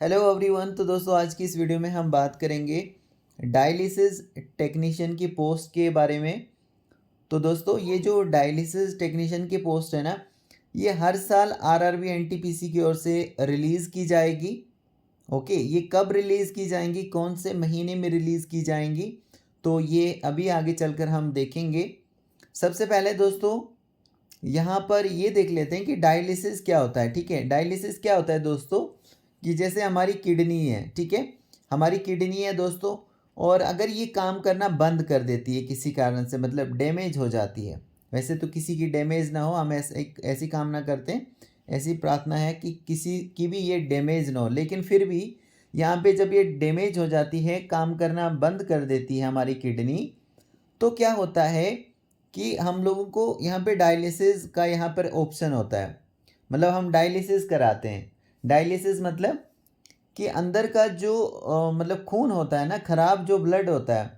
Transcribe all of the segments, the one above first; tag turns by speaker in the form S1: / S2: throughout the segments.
S1: Hello everyone. तो दोस्तों आज की इस वीडियो में हम बात करेंगे डायलिसिस टेक्नीशियन की पोस्ट के बारे में। तो दोस्तों ये जो डायलिसिस टेक्नीशियन की पोस्ट है ना, ये हर साल आरआरबी एनटीपीसी की ओर से रिलीज़ की जाएगी। ओके, ये कब रिलीज़ की जाएंगी, कौन से महीने में रिलीज़ की जाएंगी, तो ये अभी आगे चलकर हम देखेंगे। सबसे पहले दोस्तों यहाँ पर ये देख लेते हैं कि डायलिसिस क्या होता है। ठीक है, डायलिसिस क्या होता है दोस्तों, कि जैसे हमारी किडनी है, ठीक है, हमारी किडनी है दोस्तों, और अगर ये काम करना बंद कर देती है किसी कारण से, मतलब डैमेज हो जाती है। वैसे तो किसी की डैमेज ना हो, हम ऐसी कामना करते हैं, ऐसी प्रार्थना है कि किसी की भी ये डैमेज ना हो, लेकिन फिर भी यहाँ पे जब ये डैमेज हो जाती है, काम करना बंद कर देती है हमारी किडनी, तो क्या होता है कि हम लोगों को यहाँ पे डायलिसिस का यहाँ पर ऑप्शन होता है। मतलब हम डायलिसिस कराते हैं। डायलिसिस मतलब कि अंदर का जो मतलब खून होता है ना, खराब जो ब्लड होता है,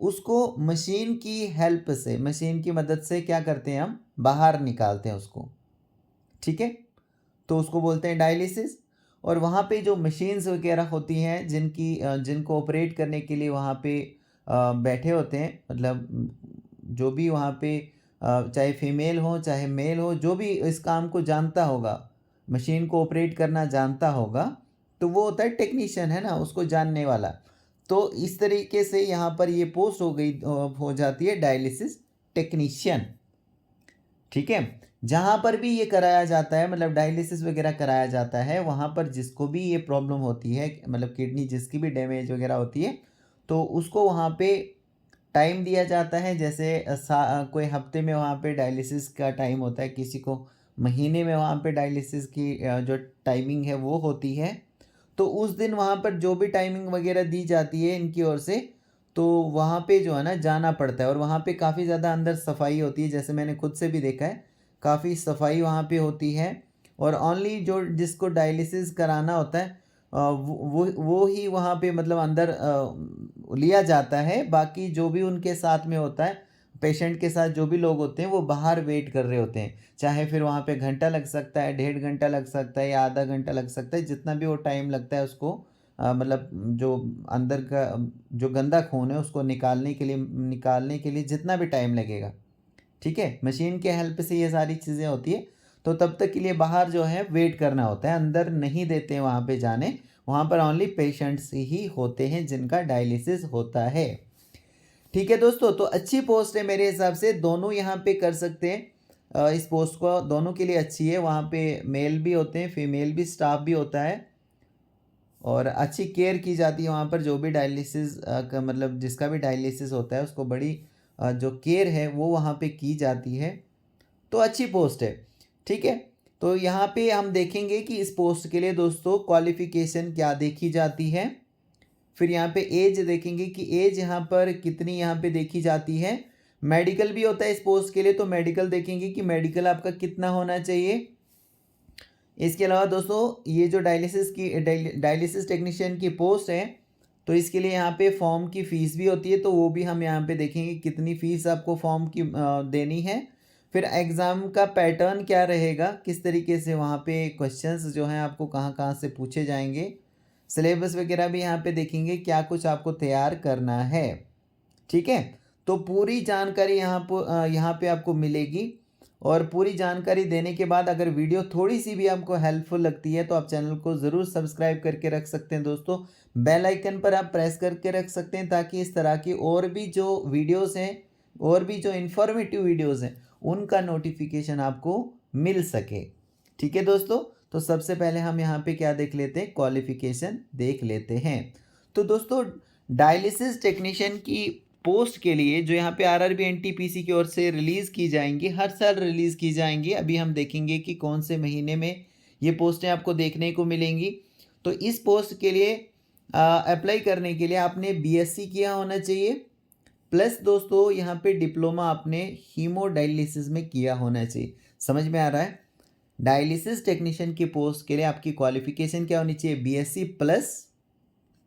S1: उसको मशीन की हेल्प से, मशीन की मदद से क्या करते हैं, हम बाहर निकालते हैं उसको। ठीक है, तो उसको बोलते हैं डायलिसिस। और वहाँ पे जो मशीन्स वगैरह होती हैं जिनको ऑपरेट करने के लिए वहाँ पे बैठे होते हैं, मतलब जो भी वहाँ पे चाहे फीमेल हो चाहे मेल हो, जो भी इस काम को जानता होगा, मशीन को ऑपरेट करना जानता होगा, तो वो होता है टेक्नीशियन, है ना, उसको जानने वाला। तो इस तरीके से यहाँ पर ये पोस्ट हो जाती है डायलिसिस टेक्नीशियन। ठीक है, जहाँ पर भी ये कराया जाता है, मतलब डायलिसिस वगैरह कराया जाता है, वहाँ पर जिसको भी ये प्रॉब्लम होती है, मतलब किडनी जिसकी भी डैमेज वगैरह होती है, तो उसको वहाँ पे टाइम दिया जाता है। जैसे कोई हफ्ते में वहाँ पे डायलिसिस का टाइम होता है, किसी को महीने में वहाँ पे डायलिसिस की जो टाइमिंग है वो होती है। तो उस दिन वहाँ पर जो भी टाइमिंग वगैरह दी जाती है इनकी ओर से, तो वहाँ पे जो है ना जाना पड़ता है। और वहाँ पे काफ़ी ज़्यादा अंदर सफाई होती है, जैसे मैंने खुद से भी देखा है, काफ़ी सफाई वहाँ पे होती है। और ओनली जो जिसको डायलिसिस कराना होता है वो ही वहाँ पे मतलब अंदर लिया जाता है। बाकी जो भी उनके साथ में होता है, पेशेंट के साथ जो भी लोग होते हैं, वो बाहर वेट कर रहे होते हैं। चाहे फिर वहाँ पे घंटा लग सकता है, 1.5 घंटा लग सकता है, या आधा घंटा लग सकता है, जितना भी वो टाइम लगता है उसको मतलब जो अंदर का जो गंदा खून है उसको निकालने के लिए जितना भी टाइम लगेगा। ठीक है, मशीन के हेल्प से ये सारी चीज़ें होती है। तो तब तक के लिए बाहर जो है वेट करना होता है, अंदर नहीं देते हैं वहाँ पे जाने। वहाँ पर ओनली पेशेंट्स ही होते हैं जिनका डायलिसिस होता है। ठीक है दोस्तों, तो अच्छी पोस्ट है मेरे हिसाब से, दोनों यहाँ पे कर सकते हैं। इस पोस्ट को दोनों के लिए अच्छी है। वहाँ पे मेल भी होते हैं, फीमेल भी स्टाफ भी होता है, और अच्छी केयर की जाती है वहाँ पर। जो भी डायलिसिस का मतलब जिसका भी डायलिसिस होता है उसको बड़ी जो केयर है वो वहाँ पे की जाती है। तो अच्छी पोस्ट है। ठीक है, तो यहाँ पे हम देखेंगे कि इस पोस्ट के लिए दोस्तों क्वालिफ़िकेशन क्या देखी जाती है। फिर यहाँ पे एज देखेंगे कि एज यहाँ पर कितनी यहाँ पे देखी जाती है। मेडिकल भी होता है इस पोस्ट के लिए, तो मेडिकल देखेंगे कि मेडिकल आपका कितना होना चाहिए। इसके अलावा दोस्तों ये जो डायलिसिस टेक्नीशियन की पोस्ट है, तो इसके लिए यहाँ पे फॉर्म की फ़ीस भी होती है, तो वो भी हम यहाँ पे देखेंगे कितनी फ़ीस आपको फॉर्म की देनी है। फिर एग्ज़ाम का पैटर्न क्या रहेगा, किस तरीके से वहाँ पे क्वेश्चंस जो हैं आपको कहाँ कहाँ से पूछे जाएंगे। सिलेबस वगैरह भी यहाँ पे देखेंगे क्या कुछ आपको तैयार करना है। ठीक है, तो पूरी जानकारी यहाँ पे आपको मिलेगी। और पूरी जानकारी देने के बाद अगर वीडियो थोड़ी सी भी आपको हेल्पफुल लगती है तो आप चैनल को ज़रूर सब्सक्राइब करके रख सकते हैं दोस्तों। बेल आइकन पर आप प्रेस करके रख सकते हैं, ताकि इस तरह की और भी जो वीडियोस हैं, और भी जो इन्फॉर्मेटिव वीडियोस हैं, उनका नोटिफिकेशन आपको मिल सके। ठीक है दोस्तों, तो सबसे पहले हम यहाँ पे क्या देख लेते हैं, क्वालिफिकेशन देख लेते हैं। तो दोस्तों डायलिसिस टेक्नीशियन की पोस्ट के लिए जो यहाँ पे आरआरबी एनटीपीसी की ओर से रिलीज़ की जाएंगी, हर साल रिलीज़ की जाएंगी। अभी हम देखेंगे कि कौन से महीने में ये पोस्टें आपको देखने को मिलेंगी। तो इस पोस्ट के लिए अप्लाई करने के लिए आपने बीएससी किया होना चाहिए, प्लस दोस्तों यहाँ पे डिप्लोमा आपने हीमोडायलिसिस में किया होना चाहिए। समझ में आ रहा है? डायलिसिस टेक्नीशियन की पोस्ट के लिए आपकी क्वालिफिकेशन क्या होनी चाहिए, बीएससी प्लस,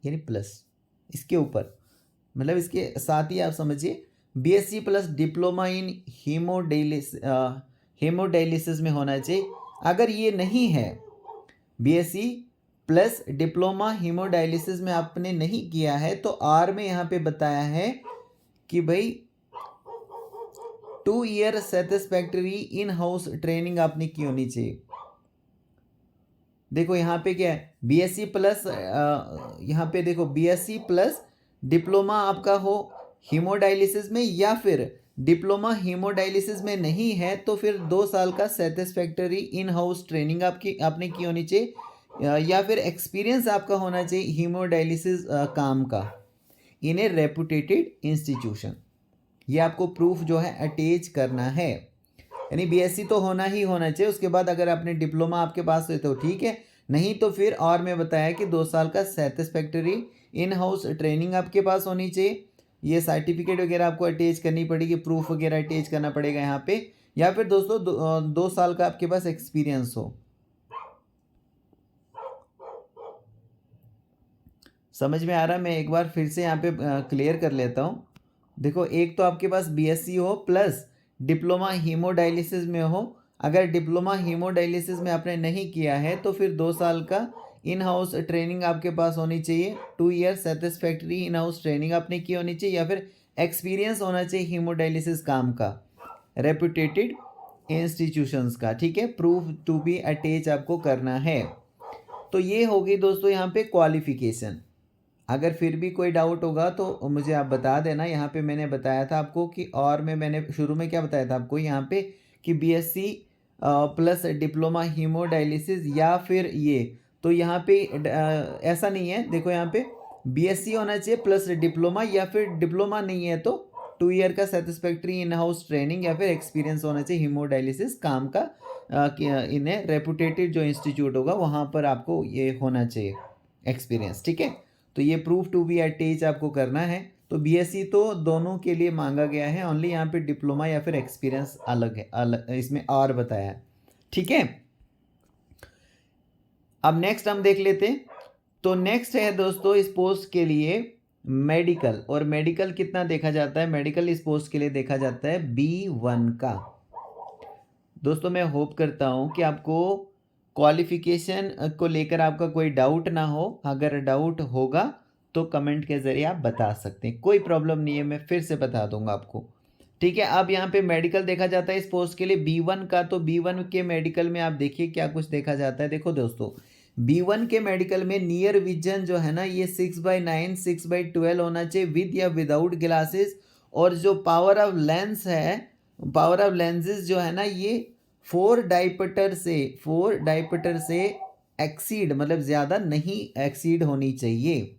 S1: यानी प्लस इसके ऊपर, मतलब इसके साथ ही आप समझिए BSc plus diploma in haemodialysis में होना चाहिए। अगर ये नहीं है बीएससी प्लस डिप्लोमा हीमोडायलिसिस में आपने नहीं किया है तो आर में यहाँ पे बताया है कि भाई 2 year satisfactory in house training आपने की होनी चाहिए। देखो यहाँ पे क्या है, बीएससी प्लस, यहाँ पे देखो बीएससी प्लस डिप्लोमा आपका हो हीमोडायलिसिस में, या फिर डिप्लोमा हीमोडायलिसिस में नहीं है तो फिर 2 साल का सेटिस्फैक्टरी इन हाउस ट्रेनिंग आपने की होनी चाहिए, या फिर एक्सपीरियंस आपका होना चाहिए हीमोडायलिसिस काम का इन ए रेपुटेटेड इंस्टीट्यूशन। ये आपको प्रूफ जो है अटैच करना है, यानी बीएससी तो होना ही होना चाहिए। उसके बाद अगर आपने डिप्लोमा आपके पास है तो ठीक है, नहीं तो फिर और मैं बताया कि 2 साल का सेटिस्फैक्टरी इन हाउस ट्रेनिंग आपके पास होनी चाहिए। ये सर्टिफिकेट वगैरह आपको अटैच करनी पड़ेगी, प्रूफ वगैरह अटैच करना पड़ेगा यहाँ पे, या फिर दोस्तों 2 साल का आपके पास एक्सपीरियंस हो। समझ में आ रहा है? मैं एक बार फिर से यहाँ पे क्लियर कर लेता हूँ। देखो, एक तो आपके पास बीएससी हो प्लस डिप्लोमा हीमोडायलिसिस में हो। अगर डिप्लोमा हीमोडायलिसिस में आपने नहीं किया है तो फिर 2 साल का इन हाउस ट्रेनिंग आपके पास होनी चाहिए, 2 year satisfactory in house training आपने की होनी चाहिए, या फिर एक्सपीरियंस होना चाहिए हीमोडायलिसिस काम का रेपुटेटेड इंस्टीट्यूशंस का। ठीक है, प्रूफ टू बी अटैच आपको करना है। तो ये होगी दोस्तों यहाँ पे क्वालिफिकेशन। अगर फिर भी कोई डाउट होगा तो मुझे आप बता देना। यहाँ पे मैंने बताया था आपको कि, और मैंने शुरू में क्या बताया था आपको यहाँ पे कि बीएससी प्लस डिप्लोमा हीमोडायलिसिस या फिर ये, तो यहाँ पे ऐसा नहीं है। देखो यहाँ पे बीएससी होना चाहिए प्लस डिप्लोमा, या फिर डिप्लोमा नहीं है तो 2 ईयर का सेटिस्फैक्टरी इन हाउस ट्रेनिंग या फिर एक्सपीरियंस होना चाहिए हीमोडायलिसिस काम का इन रेपुटेटेड जो इंस्टीट्यूट होगा वहाँ पर आपको ये होना चाहिए एक्सपीरियंस। ठीक है, तो ये प्रूफ टू बी अटैच आपको करना है। तो बीएससी तो दोनों के लिए मांगा गया है, ओनली यहाँ पे डिप्लोमा या फिर एक्सपीरियंस अलग है, अलग इसमें और बताया है। ठीक है, अब नेक्स्ट हम देख लेते हैं। तो नेक्स्ट है दोस्तों इस पोस्ट के लिए मेडिकल, और मेडिकल कितना देखा जाता है? मेडिकल इस पोस्ट के लिए देखा जाता है B1 का। दोस्तों मैं होप करता हूँ कि आपको क्वालिफिकेशन को लेकर आपका कोई डाउट ना हो। अगर डाउट होगा तो कमेंट के ज़रिए आप बता सकते हैं, कोई प्रॉब्लम नहीं है, मैं फिर से बता दूंगा आपको। ठीक है, अब यहाँ पे मेडिकल देखा जाता है इस पोस्ट के लिए B1 का। तो B1 के मेडिकल में आप देखिए क्या कुछ देखा जाता है। देखो दोस्तों, B1 के मेडिकल में नियर विजन जो है ना, ये 6/9 6/12 होना चाहिए विद या विदाउट ग्लासेस, और जो पावर ऑफ लेंस है, पावर ऑफ लेंसेज जो है ना, ये 4 डायपटर से एक्सीड, मतलब ज़्यादा नहीं एक्सीड होनी चाहिए।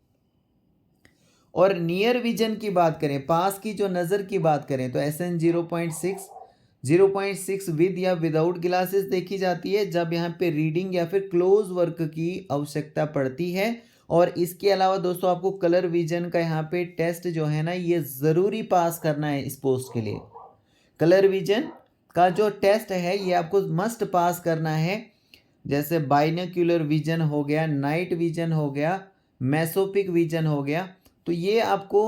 S1: और नियर विजन की बात करें, पास की जो नज़र की बात करें, तो SN 0.6 विद या विदाउट ग्लासेस देखी जाती है जब यहाँ पे रीडिंग या फिर क्लोज वर्क की आवश्यकता पड़ती है। और इसके अलावा दोस्तों आपको कलर विजन का यहाँ पे टेस्ट जो है ना, ये ज़रूरी पास करना है इस पोस्ट के लिए। कलर विजन का जो टेस्ट है ये आपको मस्ट पास करना है। जैसे बाइनोक्यूलर विजन हो गया, नाइट विजन हो गया, मेसोपिक विजन हो गया, तो ये आपको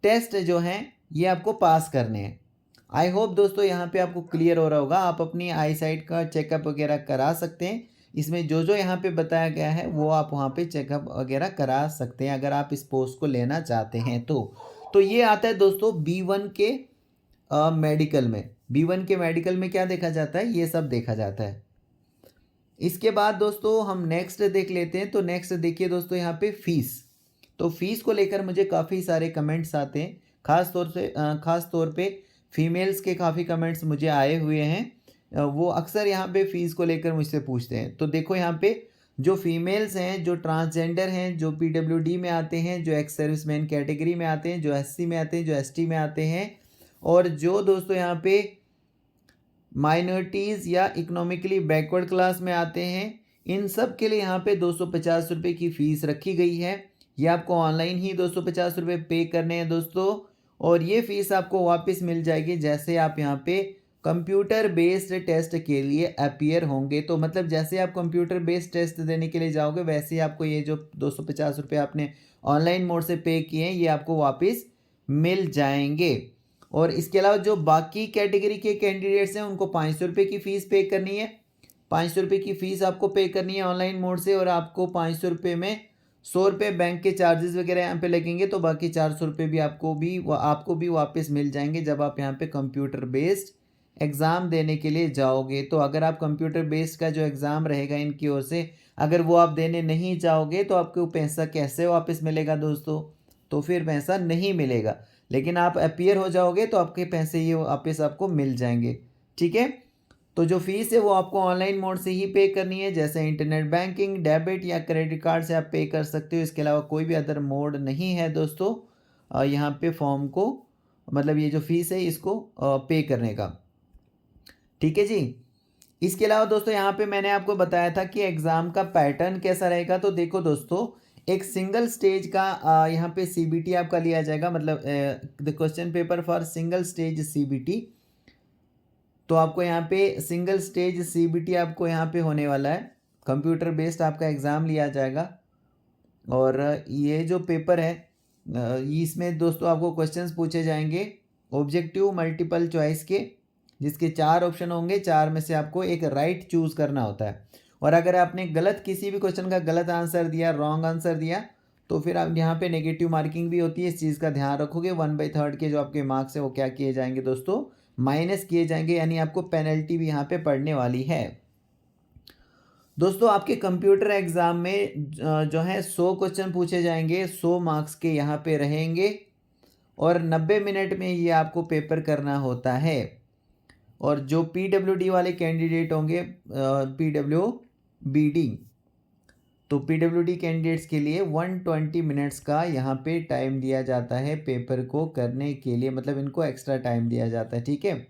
S1: टेस्ट जो हैं ये आपको पास करने हैं। आई होप दोस्तों यहाँ पे आपको क्लियर हो रहा होगा। आप अपनी आई साइट का चेकअप वगैरह करा सकते हैं। इसमें जो जो यहाँ पे बताया गया है वो आप वहाँ पे चेकअप वगैरह करा सकते हैं अगर आप इस पोस्ट को लेना चाहते हैं तो ये आता है दोस्तों B1 के मेडिकल में। B1 के मेडिकल में क्या देखा जाता है? ये सब देखा जाता है। इसके बाद दोस्तों हम नेक्स्ट देख लेते हैं। तो नेक्स्ट देखिए दोस्तों यहाँ पे फीस। तो फीस को लेकर मुझे काफ़ी सारे कमेंट्स आते हैं, ख़ास तौर पे फीमेल्स के काफ़ी कमेंट्स मुझे आए हुए हैं। वो अक्सर यहाँ पे फ़ीस को लेकर मुझसे पूछते हैं। तो देखो यहाँ पे जो फीमेल्स हैं, जो ट्रांसजेंडर हैं, जो PWD में आते हैं, जो एक्स सर्विसमैन कैटेगरी में आते हैं, जो SC में आते हैं, जो ST में आते हैं, और जो दोस्तों यहाँ पे माइनॉरिटीज़ या इकोनॉमिकली बैकवर्ड क्लास में आते हैं, इन सब के लिए यहाँ पे 250 रुपये की फ़ीस रखी गई है। ये आपको ऑनलाइन ही 250 रुपये पे करने हैं दोस्तों, और ये फ़ीस आपको वापस मिल जाएगी जैसे आप यहाँ पे कंप्यूटर बेस्ड टेस्ट के लिए अपीयर होंगे। तो मतलब जैसे आप कंप्यूटर बेस्ड टेस्ट देने के लिए जाओगे वैसे ही आपको ये जो 250 रुपये आपने ऑनलाइन मोड से पे किए हैं ये आपको वापस मिल जाएंगे। और इसके अलावा जो बाकी कैटेगरी के कैंडिडेट्स हैं उनको 500 रुपये की फ़ीस पे करनी है। ₹500 की फ़ीस आपको पे करनी है ऑनलाइन मोड से, और आपको ₹500 में ₹100 बैंक के चार्जेस वगैरह यहाँ पे लगेंगे, तो बाकी ₹400 भी आपको भी वापस मिल जाएंगे जब आप यहाँ पे कंप्यूटर बेस्ड एग्ज़ाम देने के लिए जाओगे। तो अगर आप कंप्यूटर बेस्ड का जो एग्ज़ाम रहेगा इनकी ओर से, अगर वो आप देने नहीं जाओगे तो आपको पैसा कैसे वापस मिलेगा दोस्तों? तो फिर पैसा नहीं मिलेगा। लेकिन आप अपीयर हो जाओगे तो आपके पैसे ये वापस आपको मिल जाएंगे। ठीक है? तो जो फ़ीस है वो आपको ऑनलाइन मोड से ही पे करनी है, जैसे इंटरनेट बैंकिंग, डेबिट या क्रेडिट कार्ड से आप पे कर सकते हो। इसके अलावा कोई भी अदर मोड नहीं है दोस्तों यहाँ पे फॉर्म को, मतलब ये जो फ़ीस है इसको पे करने का। ठीक है जी। इसके अलावा दोस्तों यहाँ पे मैंने आपको बताया था कि एग्ज़ाम का पैटर्न कैसा रहेगा। तो देखो दोस्तों, एक सिंगल स्टेज का यहाँ पे सीबीटी आपका लिया जाएगा, मतलब the question paper for single stage CBT. तो आपको यहाँ पे सिंगल स्टेज सीबीटी आपको यहाँ पे होने वाला है, कंप्यूटर बेस्ड आपका एग्ज़ाम लिया जाएगा। और ये जो पेपर है इसमें दोस्तों आपको क्वेश्चंस पूछे जाएंगे ऑब्जेक्टिव मल्टीपल चॉइस के, जिसके 4 ऑप्शन होंगे, 4 में से आपको एक राइट चूज़ करना होता है। और अगर आपने किसी भी क्वेश्चन का गलत आंसर दिया, रॉन्ग आंसर दिया, तो फिर आप यहाँ पे नेगेटिव मार्किंग भी होती है, इस चीज़ का ध्यान रखोगे। 1/3 के जो आपके मार्क्स है वो क्या किए जाएंगे दोस्तों? माइनस किए जाएंगे, यानी आपको पेनल्टी भी यहाँ पे पड़ने वाली है। दोस्तों आपके कंप्यूटर एग्ज़ाम में जो है 100 क्वेश्चन पूछे जाएंगे, 100 मार्क्स के यहाँ पे रहेंगे, और 90 मिनट में ये आपको पेपर करना होता है। और जो पीडब्ल्यूडी वाले कैंडिडेट होंगे, पीडब्ल्यूबीडी, तो पीडब्ल्यूडी कैंडिडेट्स के लिए 120 मिनट्स का यहाँ पे टाइम दिया जाता है पेपर को करने के लिए, मतलब इनको एक्स्ट्रा टाइम दिया जाता है। ठीक है?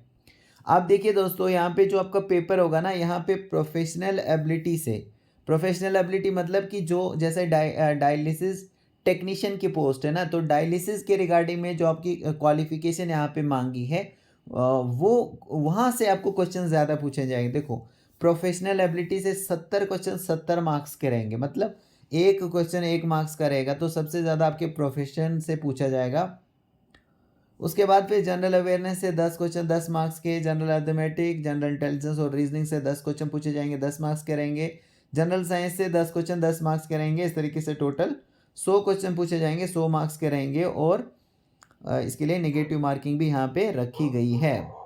S1: आप देखिए दोस्तों, यहाँ पे जो आपका पेपर होगा ना, यहाँ पे प्रोफेशनल एबिलिटी से, प्रोफेशनल एबिलिटी मतलब कि जो जैसे डायलिसिस टेक्नीशियन की पोस्ट है ना, तो डायलिसिस के रिगार्डिंग में जो आपकी क्वालिफिकेशन यहाँ पे मांगी है वो वहाँ से आपको क्वेश्चन ज़्यादा पूछे जाएंगे। देखो, प्रोफेशनल एबिलिटी से 70 क्वेश्चन 70 मार्क्स के रहेंगे, मतलब एक क्वेश्चन 1 मार्क्स का रहेगा, तो सबसे ज़्यादा आपके प्रोफेशन से पूछा जाएगा। उसके बाद फिर जनरल अवेयरनेस से 10 क्वेश्चन 10 मार्क्स के, जनरल अर्थमेटिक, जनरल इंटेलिजेंस और रीजनिंग से 10 क्वेश्चन पूछे जाएंगे, 10 मार्क्स के रहेंगे। जनरल साइंस से 10 क्वेश्चन 10 मार्क्स के रहेंगे। इस तरीके से टोटल 100 क्वेश्चन पूछे जाएंगे, 100 मार्क्स के रहेंगे, और इसके लिए नेगेटिव मार्किंग भी यहाँ पे रखी गई है।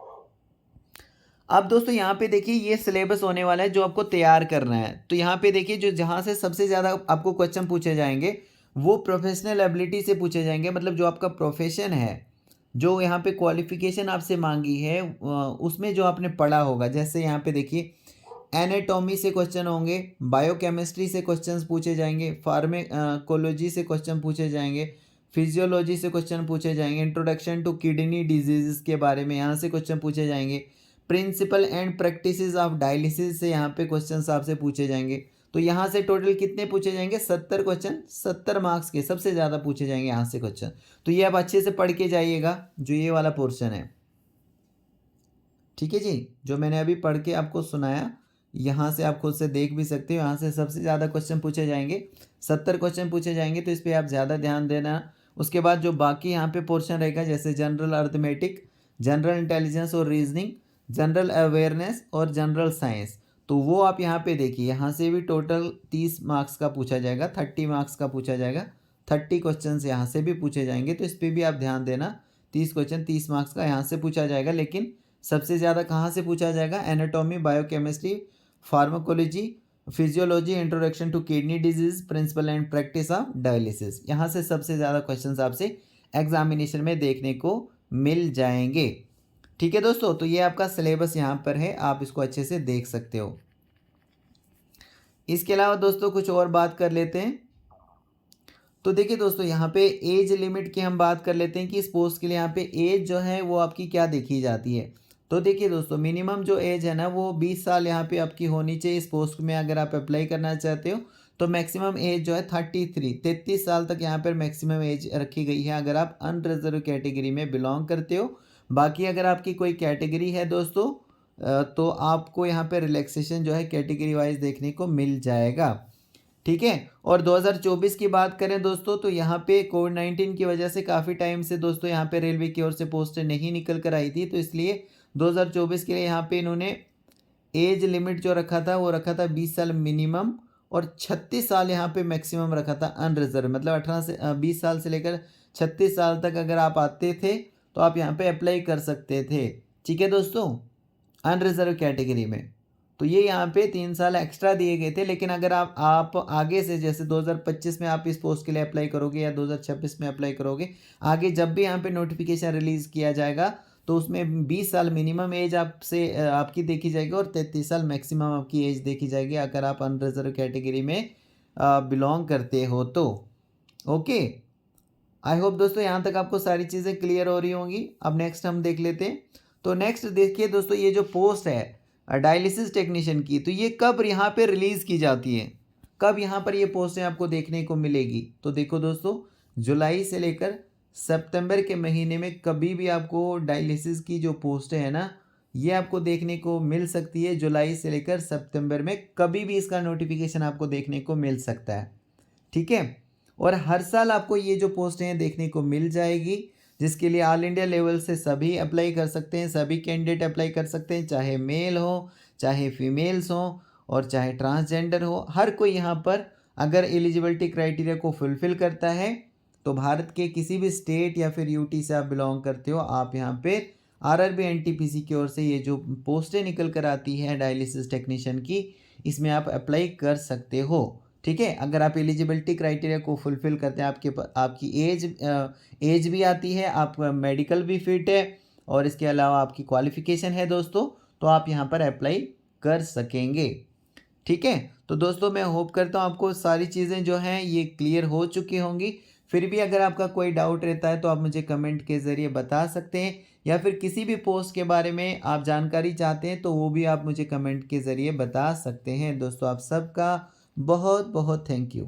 S1: अब दोस्तों यहाँ पे देखिए, ये सिलेबस होने वाला है जो आपको तैयार करना है। तो यहाँ पे देखिए, जो जहाँ से सबसे ज़्यादा आपको क्वेश्चन पूछे जाएंगे वो प्रोफेशनल एबिलिटी से पूछे जाएंगे, मतलब जो आपका प्रोफेशन है, जो यहाँ पे क्वालिफिकेशन आपसे मांगी है उसमें जो आपने पढ़ा होगा। जैसे यहाँ पे देखिए, एनाटॉमी से क्वेश्चन होंगे, बायोकेमिस्ट्री से क्वेश्चंस पूछे जाएंगे, फार्माकोलॉजी से क्वेश्चन पूछे जाएंगे, फिजियोलॉजी से क्वेश्चन पूछे जाएंगे, इंट्रोडक्शन टू किडनी डिजीज़ के बारे में यहाँ से क्वेश्चन पूछे जाएंगे, principle and practices of dialysis से यहाँ पे क्वेश्चन आपसे पूछे जाएंगे। तो यहाँ से टोटल कितने पूछे जाएंगे? 70 क्वेश्चन 70 मार्क्स के सबसे ज़्यादा पूछे जाएंगे यहाँ से क्वेश्चन। तो ये आप अच्छे से पढ़ के जाइएगा, जो ये वाला पोर्शन है। ठीक है जी, जो मैंने अभी पढ़ के आपको सुनाया, यहाँ से आप खुद से देख भी सकते हो। यहाँ से सबसे ज़्यादा क्वेश्चन पूछे जाएंगे, 70 क्वेश्चन पूछे जाएंगे, तो इस पर आप ज़्यादा ध्यान देना। उसके बाद जो बाकी यहाँ पे पोर्शन रहेगा, जैसे जनरल अर्थमेटिक, जनरल इंटेलिजेंस और रीजनिंग, जनरल अवेयरनेस और जनरल साइंस, तो वो आप यहाँ पे देखिए, यहाँ से भी टोटल 30 मार्क्स का पूछा जाएगा, 30 मार्क्स का पूछा जाएगा, 30 क्वेश्चन यहाँ से भी पूछे जाएंगे। तो इस पर भी आप ध्यान देना, 30 क्वेश्चन 30 मार्क्स का यहाँ से पूछा जाएगा। लेकिन सबसे ज़्यादा कहाँ से पूछा जाएगा? Anatomy, biochemistry, pharmacology, physiology, introduction to kidney disease, principle and practice of dialysis, यहाँ से सबसे ज़्यादा क्वेश्चन आपसे एग्जामिनेशन में देखने को मिल जाएंगे। ठीक है दोस्तों, तो ये आपका सिलेबस यहाँ पर है, आप इसको अच्छे से देख सकते हो। इसके अलावा दोस्तों कुछ और बात कर लेते हैं। तो देखिए दोस्तों, यहाँ पे एज लिमिट की हम बात कर लेते हैं कि इस पोस्ट के लिए यहाँ पे एज जो है वो आपकी क्या देखी जाती है। तो देखिए दोस्तों, मिनिमम जो एज है ना वो 20 साल यहाँ पे आपकी होनी चाहिए इस पोस्ट में, अगर आप अप्लाई करना चाहते हो। तो मैक्सिमम एज जो है 33 साल तक यहाँ पर मैक्सिमम एज रखी गई है, अगर आप अनरिजर्व कैटेगरी में बिलोंग करते हो। बाकी अगर आपकी कोई कैटेगरी है दोस्तों, तो आपको यहाँ पे रिलैक्सेशन जो है कैटेगरी वाइज देखने को मिल जाएगा। ठीक है, और 2024 की बात करें दोस्तों, तो यहाँ पे कोविड-19 की वजह से काफ़ी टाइम से दोस्तों यहाँ पे रेलवे की ओर से पोस्टें नहीं निकल कर आई थी, तो इसलिए 2024 के लिए यहाँ पे इन्होंने एज लिमिट जो रखा था वो रखा था 20 साल मिनिमम और 36 साल यहाँ पे मैक्सिमम रखा था अनरिजर्व। मतलब 20 साल से लेकर 36 साल तक अगर आप आते थे तो आप यहाँ पे अप्लाई कर सकते थे। ठीक है दोस्तों, अनरिजर्व कैटेगरी में। तो ये यहाँ पे 3 साल एक्स्ट्रा दिए गए थे। लेकिन अगर आप आगे से जैसे 2025 में आप इस पोस्ट के लिए अप्लाई करोगे या 2026 में अप्लाई करोगे, आगे जब भी यहाँ पे नोटिफिकेशन रिलीज़ किया जाएगा तो उसमें 20 साल मिनिमम एज आपसे आपकी देखी जाएगी और 33 साल मैक्सिमम आपकी एज देखी जाएगी अगर आप अनरिजर्व कैटेगरी में बिलोंग करते हो तो। ओके, आई होप दोस्तों यहाँ तक आपको सारी चीज़ें क्लियर हो रही होंगी। अब नेक्स्ट हम देख लेते हैं। तो नेक्स्ट देखिए दोस्तों, ये जो पोस्ट है डायलिसिस टेक्नीशियन की, तो ये कब यहाँ पे रिलीज़ की जाती है, कब यहाँ पर ये पोस्टें आपको देखने को मिलेगी। तो देखो दोस्तों, जुलाई से लेकर सितंबर के महीने में कभी भी आपको डायलिसिस की जो पोस्टें हैं ना, ये आपको देखने को मिल सकती है। जुलाई से लेकर सितंबर में कभी भी इसका नोटिफिकेशन आपको देखने को मिल सकता है। ठीक है, और हर साल आपको ये जो पोस्टें हैं देखने को मिल जाएगी, जिसके लिए ऑल इंडिया लेवल से सभी अप्लाई कर सकते हैं, सभी कैंडिडेट अप्लाई कर सकते हैं, चाहे मेल हो चाहे फीमेल्स हो और चाहे ट्रांसजेंडर हो। हर कोई यहाँ पर अगर एलिजिबिलिटी क्राइटेरिया को फुलफ़िल करता है तो भारत के किसी भी स्टेट या फिर यूटी से आप बिलोंग करते हो, आप यहाँ पे आरआरबी एनटीपीसी की ओर से ये जो पोस्टें निकल कर आती है डायलिसिस टेक्नीशियन की, इसमें आप अप्लाई कर सकते हो। ठीक है, अगर आप एलिजिबिलिटी क्राइटेरिया को फुलफ़िल करते हैं, आपकी एज भी आती है, आप मेडिकल भी फिट है और इसके अलावा आपकी क्वालिफ़िकेशन है दोस्तों, तो आप यहाँ पर अप्लाई कर सकेंगे। ठीक है, तो दोस्तों मैं होप करता हूँ आपको सारी चीज़ें जो हैं ये क्लियर हो चुकी होंगी। फिर भी अगर आपका कोई डाउट रहता है तो आप मुझे कमेंट के ज़रिए बता सकते हैं, या फिर किसी भी पोस्ट के बारे में आप जानकारी चाहते हैं तो वो भी आप मुझे कमेंट के ज़रिए बता सकते हैं। दोस्तों आप सबका बहुत बहुत थैंक यू।